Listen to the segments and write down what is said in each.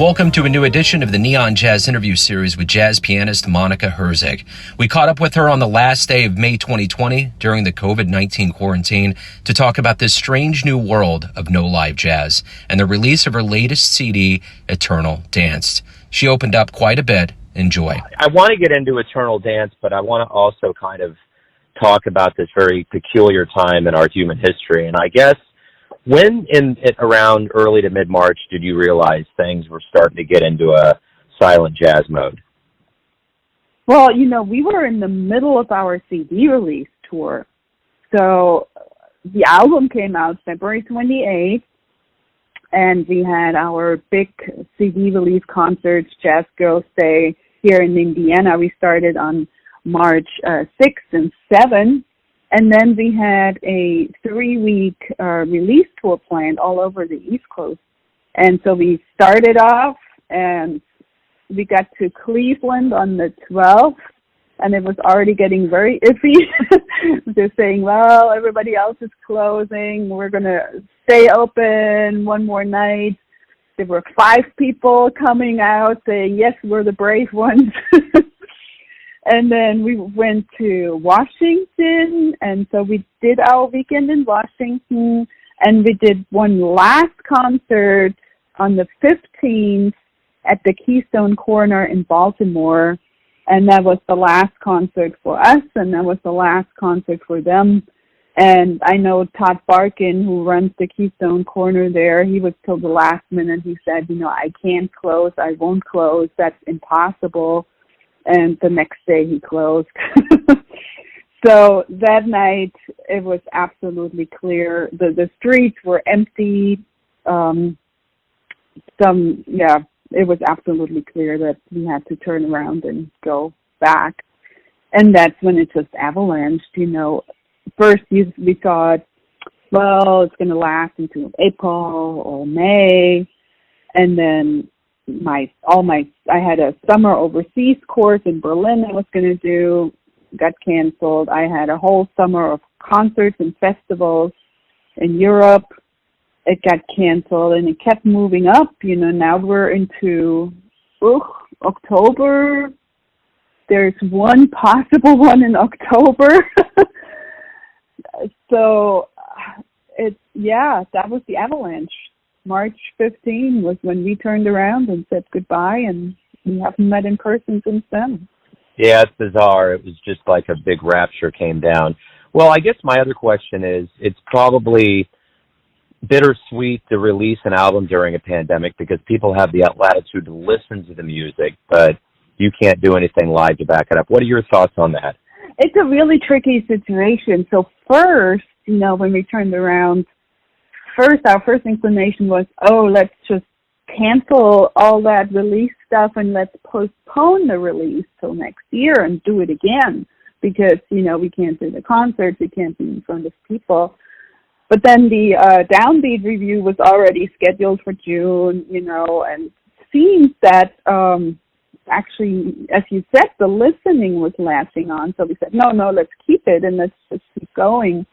Welcome to a new edition of the Neon Jazz interview series with jazz pianist Monika Herzig. We caught up with her on the last day of May 2020 during the COVID-19 quarantine to talk about this strange new world of no live jazz and the release of her latest CD, Eternal Dance. She opened up quite a bit. Enjoy. I want to get into Eternal Dance, but I want to also kind of talk about this very peculiar time in our human history. And I guess when around early to mid-March did you realize things were starting to get into a silent jazz mode? Well, we were in the middle of our CD release tour. So the album came out February 28th, and we had our big CD release concerts, Jazz Girls Day, here in Indiana. We started on March 6th and 7th. And then we had a 3-week release tour planned all over the East Coast. And so we started off and we got to Cleveland on the 12th, and it was already getting very iffy. They're saying, well, everybody else is closing. We're going to stay open one more night. There were 5 people coming out saying, yes, we're the brave ones. And then we went to Washington, and so we did our weekend in Washington, and we did one last concert on the 15th at the Keystone Corner in Baltimore, and that was the last concert for us, and that was the last concert for them. And I know Todd Barkin, who runs the Keystone Corner there, he was till the last minute. He said, I can't close, I won't close, that's impossible. And the next day he closed. So that night it was absolutely clear. The streets were empty. It was absolutely clear that we had to turn around and go back. And that's when it just avalanched. First we thought, well, it's going to last until April or May. And then I had a summer overseas course in Berlin I was going to do, got canceled. I had a whole summer of concerts and festivals in Europe. It got canceled, and it kept moving up. Now we're into October. There's one possible one in October. So that was the avalanche. March 15 was when we turned around and said goodbye, and we haven't met in person since then. Yeah, it's bizarre. It was just like a big rapture came down. Well, I guess my other question is, it's probably bittersweet to release an album during a pandemic because people have the latitude to listen to the music, but you can't do anything live to back it up. What are your thoughts on that? It's a really tricky situation. So first, when we turned around, our first inclination was, let's just cancel all that release stuff and let's postpone the release till next year and do it again because, we can't do the concerts, we can't be in front of people. But then the Downbeat review was already scheduled for June, and seems that actually, as you said, the listening was latching on. So we said, no, let's keep it and let's just keep going.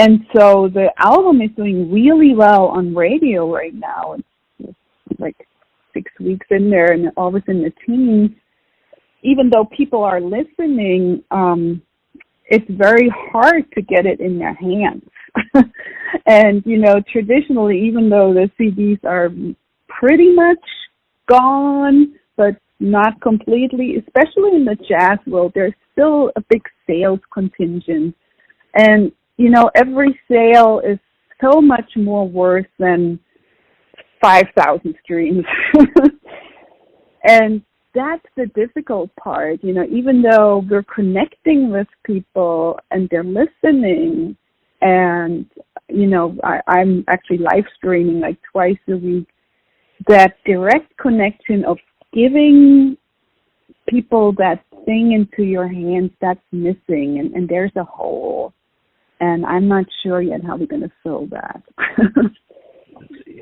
And so the album is doing really well on radio right now. It's like 6 weeks in there and always in the teens. Even though people are listening, it's very hard to get it in their hands. And, traditionally, even though the CDs are pretty much gone, but not completely, especially in the jazz world, there's still a big sales contingent. And every sale is so much more worth than 5,000 streams. And that's the difficult part, even though we're connecting with people and they're listening and, I'm actually live streaming like twice a week, that direct connection of giving people that thing into your hands, that's missing, and there's a hole. And I'm not sure yet how we're going to fill that.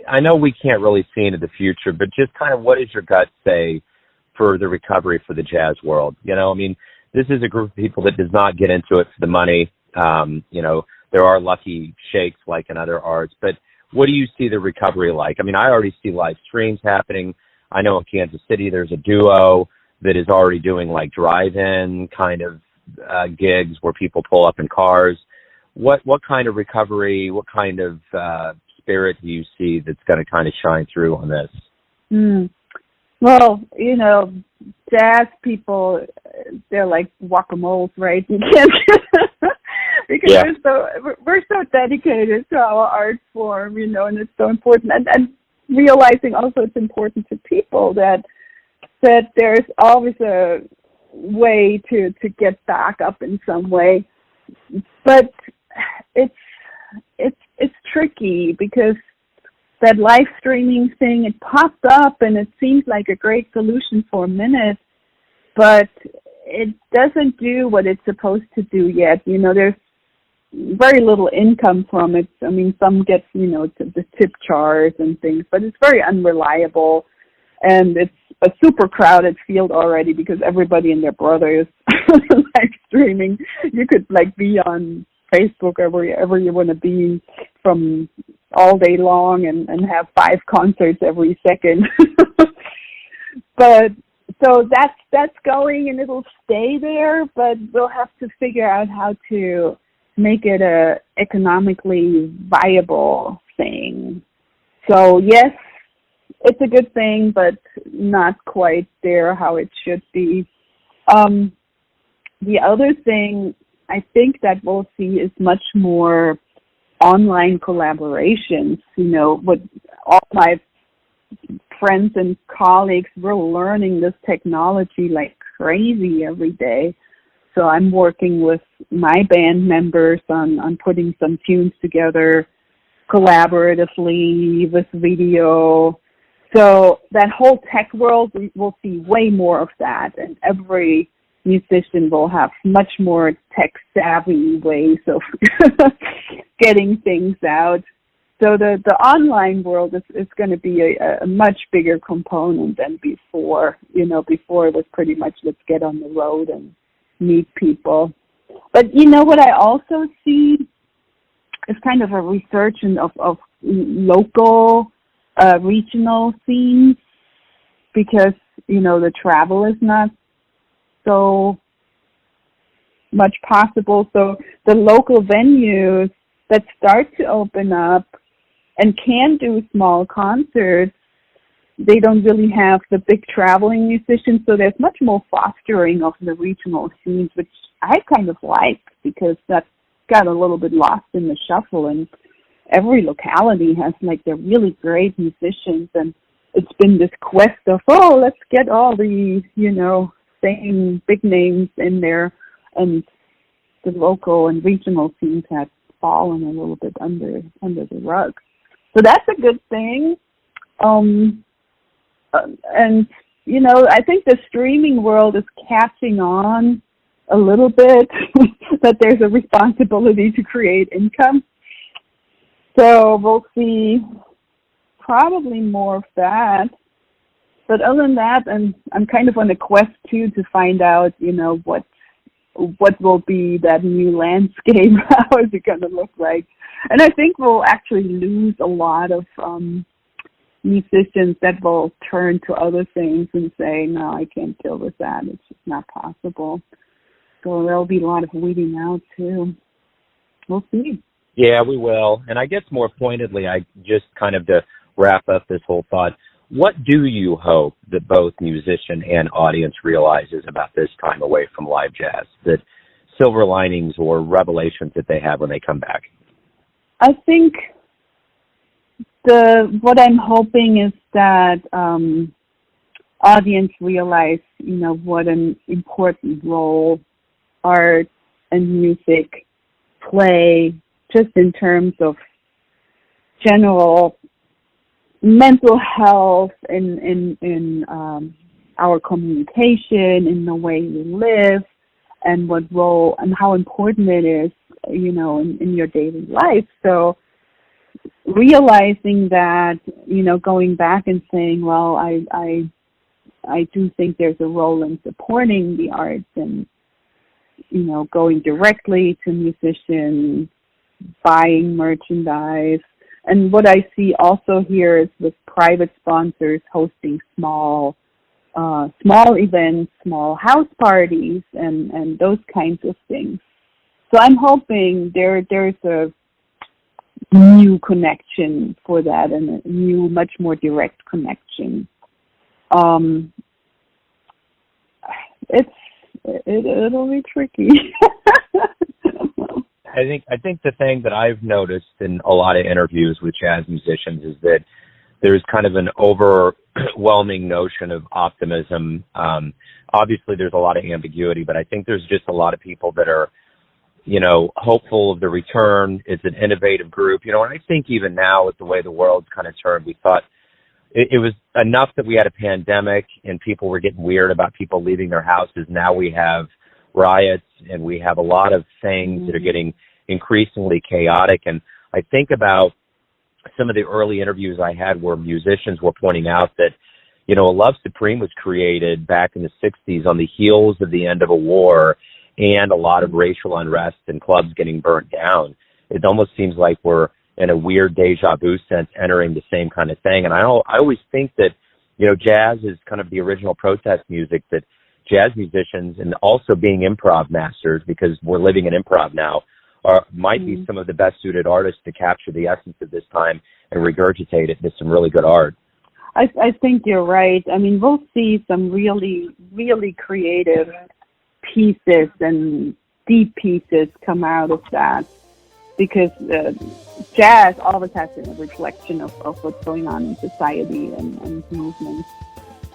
I know we can't really see into the future, but just kind of what does your gut say for the recovery for the jazz world? This is a group of people that does not get into it for the money. There are lucky shakes like in other arts, but what do you see the recovery like? I already see live streams happening. I know in Kansas City there's a duo that is already doing like drive-in kind of gigs where people pull up in cars. What kind of recovery, what kind of spirit do you see that's going to kind of shine through on this? Well, jazz people, they're like guacamoles, right? You can't because we're so dedicated to our art form, and it's so important. And realizing also it's important to people that there's always a way to get back up in some way. But it's tricky because that live streaming thing, it popped up and it seems like a great solution for a minute, but it doesn't do what it's supposed to do yet. There's very little income from it. I mean, some get, the tip jars and things, but it's very unreliable, and it's a super crowded field already because everybody and their brother is live streaming. You could be on Facebook wherever you want to be from all day long and have 5 concerts every second. But so that's going, and it'll stay there, but we'll have to figure out how to make it a economically viable thing. So yes, it's a good thing, but not quite there how it should be. The other thing I think that we'll see is much more online collaborations. With all my friends and colleagues, we're learning this technology like crazy every day. So I'm working with my band members on putting some tunes together collaboratively with video. So that whole tech world, we'll see way more of that, and every musician will have much more tech-savvy ways of getting things out. So the online world is going to be a much bigger component than before. Before it was pretty much let's get on the road and meet people. But what I also see is kind of a resurgence of local, regional scenes, because, the travel is not so much possible. So the local venues that start to open up and can do small concerts, they don't really have the big traveling musicians. So there's much more fostering of the regional scenes, which I kind of like, because that got a little bit lost in the shuffle. And every locality has their really great musicians. And it's been this quest of, let's get all the, same big names in there, and the local and regional scenes have fallen a little bit under the rug. So that's a good thing. And I think the streaming world is catching on a little bit that there's a responsibility to create income. So we'll see probably more of that. But other than that, and I'm kind of on a quest too to find out, what will be that new landscape? How is it going to look like? And I think we'll actually lose a lot of musicians that will turn to other things and say, no, I can't deal with that. It's just not possible. So there'll be a lot of weeding out too. We'll see. Yeah, we will. And I guess more pointedly, I just kind of to wrap up this whole thought, what do you hope that both musician and audience realizes about this time away from live jazz, that silver linings or revelations that they have when they come back? I think what I'm hoping is that audience realize, what an important role art and music play, just in terms of general mental health, in our communication, in the way we live, and what role and how important it is, in your daily life. So realizing that, going back and saying, well, I do think there's a role in supporting the arts and, going directly to musicians, buying merchandise, And what I see also here is with private sponsors hosting small events, small house parties, and those kinds of things. So I'm hoping there's a new connection for that, and a new, much more direct connection. It'll be tricky. I think the thing that I've noticed in a lot of interviews with jazz musicians is that there's kind of an overwhelming notion of optimism. Obviously, there's a lot of ambiguity, but I think there's just a lot of people that are, hopeful of the return. It's an innovative group, and I think even now with the way the world's kind of turned, we thought it was enough that we had a pandemic and people were getting weird about people leaving their houses. Now we have riots and we have a lot of things that are getting increasingly chaotic. And I think about some of the early interviews I had where musicians were pointing out that, A Love Supreme was created back in the 60s on the heels of the end of a war and a lot of racial unrest and clubs getting burnt down. It almost seems like we're in a weird deja vu sense entering the same kind of thing. And I always think that, jazz is kind of the original protest music, that jazz musicians, and also being improv masters, because we're living in improv now, might be some of the best suited artists to capture the essence of this time and regurgitate it into some really good art. I think you're right. I mean, we'll see some really, really creative pieces and deep pieces come out of that, because jazz always has been a reflection of what's going on in society and movements.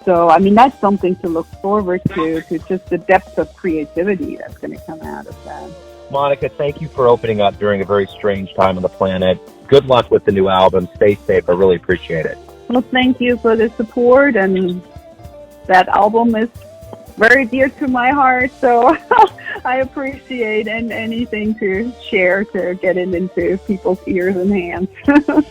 So, I mean, that's something to look forward to just the depth of creativity that's going to come out of that. Monika, thank you for opening up during a very strange time on the planet. Good luck with the new album. Stay safe. I really appreciate it. Well, thank you for the support, and that album is very dear to my heart, so I appreciate anything to share to get it into people's ears and hands.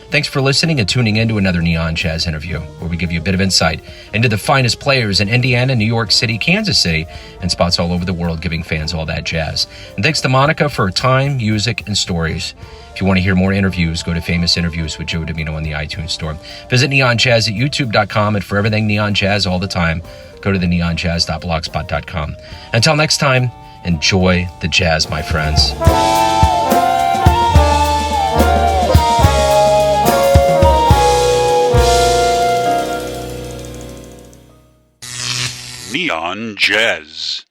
Thanks for listening and tuning in to another Neon Jazz interview, where we give you a bit of insight into the finest players in Indiana, New York City, Kansas City, and spots all over the world, giving fans all that jazz. And thanks to Monika for her time, music, and stories. If you want to hear more interviews, go to Famous Interviews with Joe Domino on the iTunes Store. Visit neonjazz at youtube.com, and for everything Neon Jazz all the time, go to the neonjazz.blogspot.com. Until next time, enjoy the jazz, my friends. Neon Jazz.